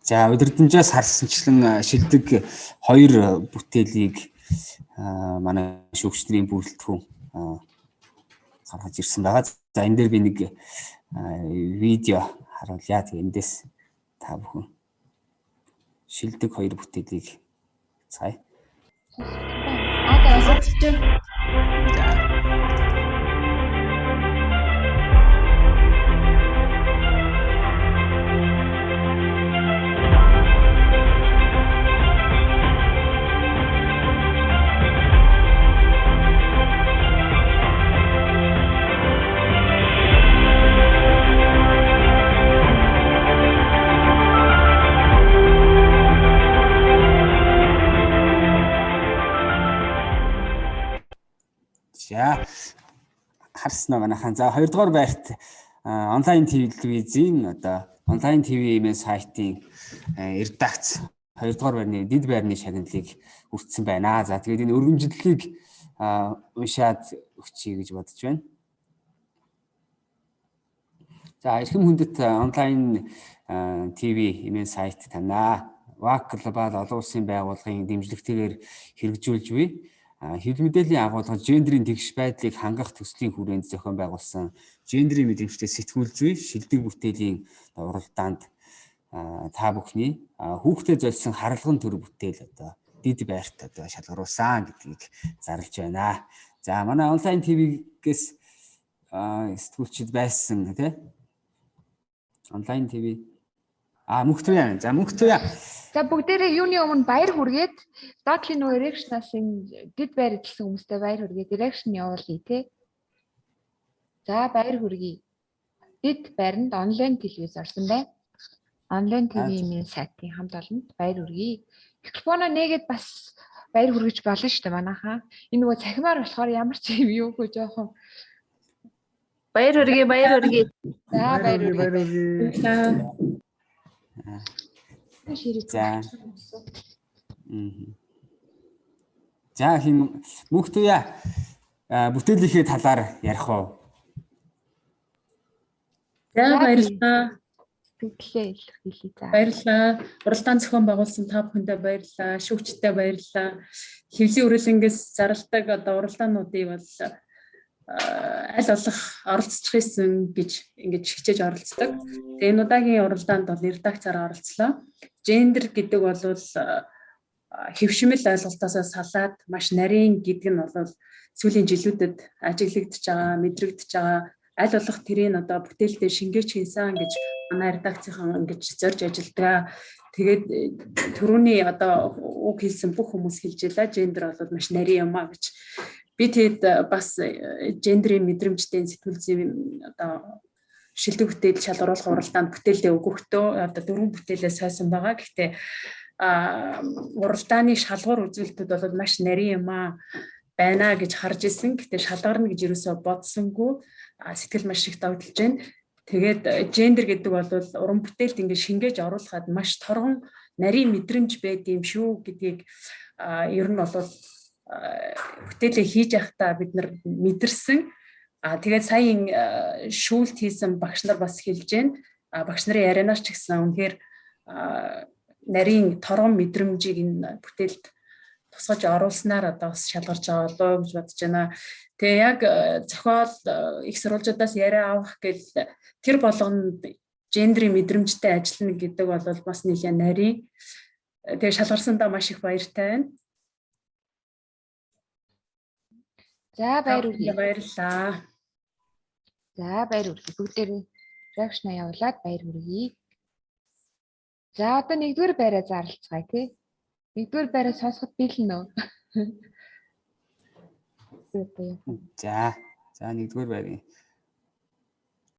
За өдөрдөнжөөс харсанчлан шилдэг хоёр бүтээлийг манай шүүгчдийн бүрэлдэхүүн гаргаж ирсэн байгаа. За энэ дээр би нэг видео харуулъя. Тэгээ эндээс та бүхэн шилдэг хоёр бүтээлийг цаая. За харснаа манайхан. За хоёрдугаар байрт онлайн телевизийн одоо онлайн ТV-ийн сайтын редакц хоёрдугаар байрны дэд байрны шагналыг хүртсэн байна. За тэгээд энэ өргөмжлөлийг уншаад өгчий гэж бодож байна. За эрхэм хүндэт онлайн ТV-ийн сайт танаа ВАК глобал олон улсын байгууллагын дэмжлэгтэйгээр хэрэгжүүлж буй хэвлэл мэдээллийн агуулга гендрийн тэгш байдлыг хангах төслийн хүрээнд зохион байгуулсан гендрийн мэдрэмжтэй сэтгүүл зүй шилдэг бүтээлийн уралдаанд та бүхний хүүхдэд зорьсон харалган төр бүтээл одоо дид байрт одоо шалгаруулсан гэдгийг зарлж байна. За манай онлайн ТV-гээс сэтгүүлчд байсан тий онлайн ТV мөнхтүя. За мөнхтүя. За бүгдээрээ юуны өмнө баяр хүргээд доотлын нөгөө эрекшнаас дэд байр эзэлсэн хүмүүстээ баяр хүргээд эрекшн явуулъя тий. За баяр хүргэе. Дэд байранд онлайн телевиз орсон байна. Онлайн ТV-ийн сайтын хамт олонд баяр хүргэе. Микрофоноо нээгээд бас баяр хүргэж болно шүү дээ манайхаа. Энэ нөгөө цахимаар болохоор ямар ч юм юугүй жоохон баяр хүргэе. За баяр хүргэе. За хин мөнхтүя бүтээлийнхээ талаар ярих уу? За баярлалаа. Тэглээ илэрхийлье. За Баярлалаа. Уралдаан зохион байгуулсан та бүхэндээ баярлалаа. Шүүгчдээ баярлалаа. Хэвлэлийн үрэлэнгээс зарладаг одоо уралдаануудыг бол аль болох оролцох гэсэн гэж ингэж хичээж оролцдог. Тэгээ энэ удаагийн уралдаанд бол редакцаараа оролцлоо. Гендер гэдэг бол хэвшмэл ойлголтоос салаад маш нарийн гэдэг нь бол сүүлийн жилүүдэд ажиглагдж байгаа, мэдрэгдэж байгаа. Аль болох тэрийг одоо бүтээлдээ шингээж хийсэн гэж манай редакцийнхан ингэж зорж ажилладаг. Тэгээд түрүүний одоо үг хэлсэн бүх хүмүүс хэлж байлаа. Гендер бол маш нарийн юм а гэж. Би тэгэд бас гендрийн мэдрэмжтэй сэтгүүл зүйн одоо шилдэг бүтээл шалгаруулах уралдаанд бүтээлдээ өгөхдөө одоо 4 бүтээлээ сойсон байгаа. Гэхдээ уралдааны шалгуур үзүүлэлтүүд бол маш нарийн юм а байна гэж харж исэн. Гэхдээ шалгарна гэж юусоо бодсонгүй сэтгэл маш их давталж байна. Тэгээд гендер гэдэг бол уран бүтээлд ингээд шингээж оруулахад маш торгон нарийн мэдрэмж байд юм шүү гэдгийг ер нь бол бүтээлээ хийж явахдаа бид нар мэдэрсэн. Тэгээд саяын шүүлт хийсэн багш нар бас хэлж байна. Багш нарын ярианаас ч гэсэн үнэхээр нарийн торгон мэдрэмжийг энэ бүтээлд тусгаж оруулснаар одоо бас шалгарч байгаа болоо гэж бодож байна. Тэгээ яг зохиол их сурвалжуудаас яриа авах гэл тэр болгонд гендрийн мэдрэмжтэй ажиллана гэдэг бол бас нэлээд нарийн. Тэгээ шалгарсандаа маш их баяртай байна. За баяр хүргэе. Баярлалаа. За баяр хүргэе. Бүгдээрээ реакшн явуулаад баяр хүргэе. За одоо нэгдүгээр байраа зарлцгаая тий. Нэгдүгээр байраа сонсоход биелнэ үү? За нэгдүгээр байрын